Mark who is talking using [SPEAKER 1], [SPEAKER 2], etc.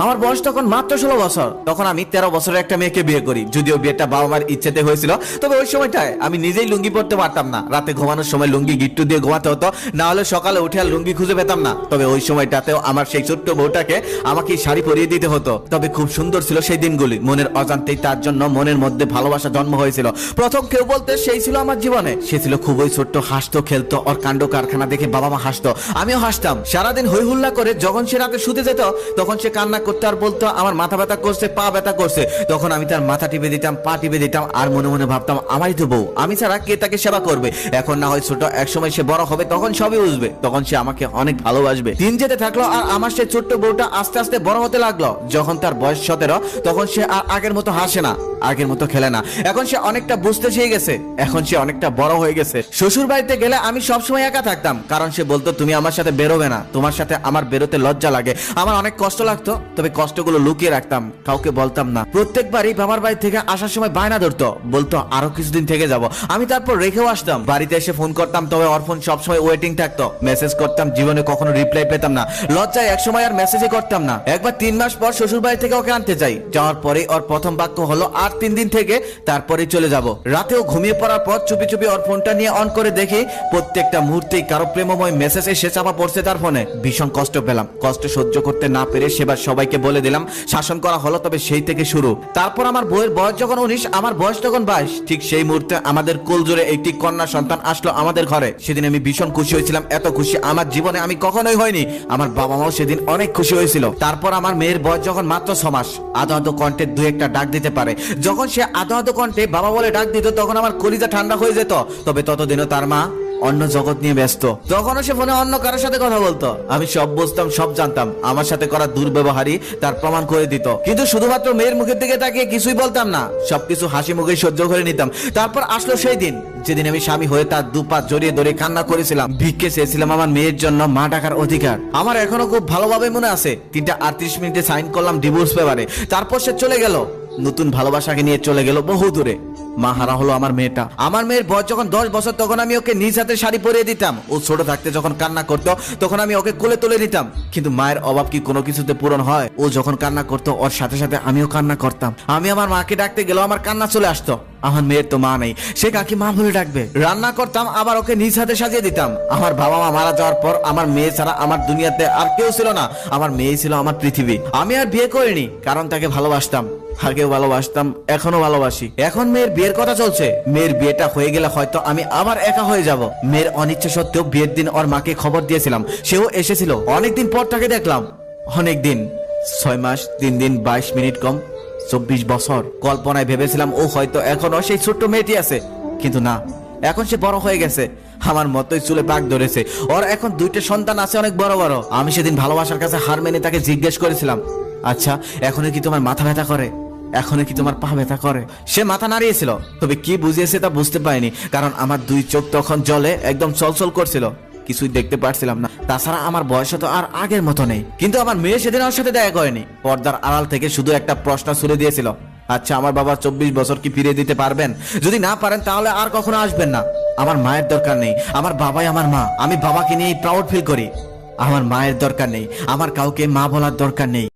[SPEAKER 1] আমার বয়স তখন মাত্র 16 বছর। তখন আমি 13 বছরের একটা মেয়েকে বিয়ে করি। যদিও বিয়েটা বাবা মার ইচ্ছেতে হয়েছিল, তবে ওই সময়টায় আমি নিজেই লুঙ্গি পরতে পারতাম না। রাতে ঘুমানোর সময় লুঙ্গি গিট্টু দিয়ে ঘুমাতে হতো, না হলে সকালে উঠে আর লুঙ্গি খুঁজে পেতাম না। তবে ওই সময়টাতেও আমার সেই ছোট্ট বউটাকে আমাকে শাড়ি পরিয়ে দিতে হতো। তবে খুব সুন্দর ছিল সেই দিনগুলি। মনের অজান্তেই তার জন্য মনের মধ্যে ভালোবাসা জন্ম হয়েছিল। প্রথম কেউ বলতে সেই ছিল আমার জীবনে। সে ছিল খুবই ছোট্ট, হাসতো খেলতো, ওর কাণ্ড কারখানা দেখে বাবা মা হাসতো, আমিও হাসতাম। সারাদিন হই হুল্লা করে যখন সে রাতে শুতে যেত তখন সে কান্না করতে আর বলতো আমার মাথা ব্যথা করছে, পা ব্যথা করছে। তখন আমি তার মাথা টিপে দিতাম, পা টিপে দিতাম, আর মনে মনে ভাবতাম আমারই তো বউ, আমি ছাড়া কে তাকে সেবা করবে। এখন না হয় ছোট, একসময় সে বড় হবে, তখন সবই বুঝবে, তখন সে আমাকে অনেক ভালোবাসবে। দিন যেতে থাকলো আর আমার সেই ছোট্ট বউটা আস্তে আস্তে বড় হতে লাগলো। যখন তার বয়স 17 তখন সে আর আগের মতো হাসে না, আগের মতো খেলে না। এখন সে অনেকটা বুঝতে শিখে গেছে, এখন সে অনেকটা বড় হয়ে গেছে। শ্বশুর বাড়িতে গেলে আমি সবসময় একা থাকতাম, কারণ সে বলতো তুমি আমার সাথে বেরোবে না, তোমার সাথে আমার বেরোতে লজ্জা লাগে। আমার অনেক কষ্ট লাগতো, তবে কষ্টগুলো লুকিয়ে রাখতাম, কাউকে বলতাম না। প্রত্যেকবারই বাবার বাড়ি থেকে আসার সময় বায়না ধরতো, বলতো আরো কিছুদিন থেকে যাব। আমি তারপর রেখেও আসতাম। বাড়িতে এসে ফোন করতাম, তবে ওর ফোন সবসময় ওয়েটিং থাকতো। মেসেজ করতাম, জীবনে কখনো রিপ্লাই পেতাম না। লজ্জায় একসময় আর মেসেজই করতাম না। একবার 3 মাস পর শ্বশুর বাড়ি থেকে ওকে আনতে যাই। যাওয়ার পরে ওর প্রথম বাক্য হলো আর 3 দিন থেকে তারপরে চলে যাব। রাতেও ঘুমিয়ে পড়ার পর চুপি চুপি ওর ফোনটা নিয়ে অন করে দেখি প্রত্যেকটা মুহূর্তেই কারো প্রেমময় মেসেজ এসে চাপা পড়ছে তার ফোনে। ভীষণ কষ্ট পেলাম। কষ্ট সহ্য করতে না পেরে সেবার সবাইকে বলে দিলাম, শাসন করা হলো। তবে সেই থেকে শুরু। তারপর আমার বউয়ের বয়স যখন 19, আমার বয়স তখন 22। ঠিক সেই মুহূর্তে আমাদের কোল জোরে একটি কন্যা সন্তান আসলো আমাদের ঘরে। সেদিন আমি ভীষণ খুশি হয়েছিলাম, এত খুশি আমার জীবনে আমি কখনোই হয়নি। আমার বাবা মাও সেদিন অনেক খুশি হয়েছিল। তারপর আমার মেয়ের বয়স যখন মাত্র 6 মাস, আধো আধো কণ্ঠে 2-1টা ডাক দিতে পারে। যখন সে আধো আধো কণ্ঠে বাবা বলে ডাক দিত তখন আমার কলিজা ঠান্ডা হয়ে যেত। তবে ততদিনও তার মা অন্য জগৎ নিয়ে ব্যস্ত। তখনও সে ফোনে অন্য কারোর সাথে কথা বলতো। আমি সব বুঝতাম, সব জানতাম। আমার সাথে করা দুর্ব্যবহারই তার প্রমাণ করে দিত, কিন্তু শুধুমাত্র মেয়ের মুখের দিকে তাকিয়ে কিছুই বলতাম না। সবকিছু হাসি মুখে সহ্য করে নিতাম। তারপর আসলো সেই দিন যেদিন আমি স্বামী হয়ে তার দুপা জড়িয়ে ধরে কান্না করেছিলাম, ভিক্ষে চেয়েছিলাম আমার মেয়ের জন্য মা ডাকার অধিকার। আমার এখনো খুব ভালোভাবে মনে আছে 3টা 38 মিনিটে সাইন করলাম ডিভোর্স পেপারে। তারপর সে চলে গেল, নতুন ভালোবাসাকে নিয়ে চলে গেল বহু দূরে। মা হারা হলো আমার মেয়েটা। আমার মেয়ের বয়স যখন 10 বছর তখন আমি ওকে নিজ হাতে শাড়ি পরিয়ে দিতাম। ও ছোট থাকতে যখন কান্না করতো তখন আমি ওকে কোলে তুলে নিতাম। কিন্তু মায়ের অভাব কি কোনো কিছুতে পূরণ হয়? ও যখন কান্না করতো ওর সাথে সাথে আমিও কান্না করতাম। আমি আমার মাকে ডাকতে গেলেও আমার কান্না চলে আসতো। আমার মেয়ের তো মা নেই, সে কাকে মা বলে ডাকবে? রান্না করতাম, আবার ওকে নিজ হাতে সাজিয়ে দিতাম। আমার বাবা মা মারা যাওয়ার পর আমার মেয়ে ছাড়া আমার দুনিয়াতে আর কেউ ছিল না। আমার মেয়ে ছিল আমার পৃথিবী। আমি আর বিয়ে করিনি, কারণ তাকে ভালোবাসতাম। আগেও ভালোবাসতাম, এখনো ভালোবাসি। এখন মেয়ের বিয়ের কথা চলছে। মেয়ের বিয়েটা হয়ে গেলে হয়তো আমি আবার একা হয়ে যাব। মেয়ের অনিচ্ছা সত্ত্বেও বিয়ের দিন ওর মাকে খবর দিয়েছিলাম, সেও এসেছিল। অনেকদিন পর তাকে দেখলাম, অনেকদিন। 6 মাস 3 দিন 22 মিনিট কম 24 বছর। কল্পনায় ভেবেছিলাম ও হয়তো এখনো সেই ছোট্ট মেয়েটি আছে, কিন্তু না, এখন সে বড় হয়ে গেছে। আমার মতোই চুলে পাক ধরেছে। ওর এখন 2টা সন্তান আছে, অনেক বড় বড়। আমি সেদিন ভালোবাসার কাছে হার মেনে তাকে জিজ্ঞেস করেছিলাম, আচ্ছা এখনো কি তোমার মাথা ব্যথা করে? এখনো কি তোমার পা ব্যথা করে? সে মাথা নাড়িয়েছিল, তবে কি বুঝিয়েছে তা বুঝতে পারিনি, কারণ আমার 2 চোখ তখন জলে একদম চলচল করছিল। কিছুই দেখতে পারছিলাম না। তাছাড়া আমার বয়স তো আর আগের মতো নেই। কিন্তু আমার মেয়ে সেদিন ওর সাথে দেখা করেনি। পর্দার আড়াল থেকে শুধু একটা প্রশ্ন ছুড়ে দিয়েছিল, আচ্ছা আমার বাবার 24 বছর কি ফিরিয়ে দিতে পারবেন? যদি না পারেন তাহলে আর কখনো আসবেন না। আমার মায়ের দরকার নেই, আমার বাবাই আমার মা। আমি বাবাকে নিয়ে প্রাউড ফিল করি। আমার মায়ের দরকার নেই, আমার কাউকে মা বলার দরকার নেই।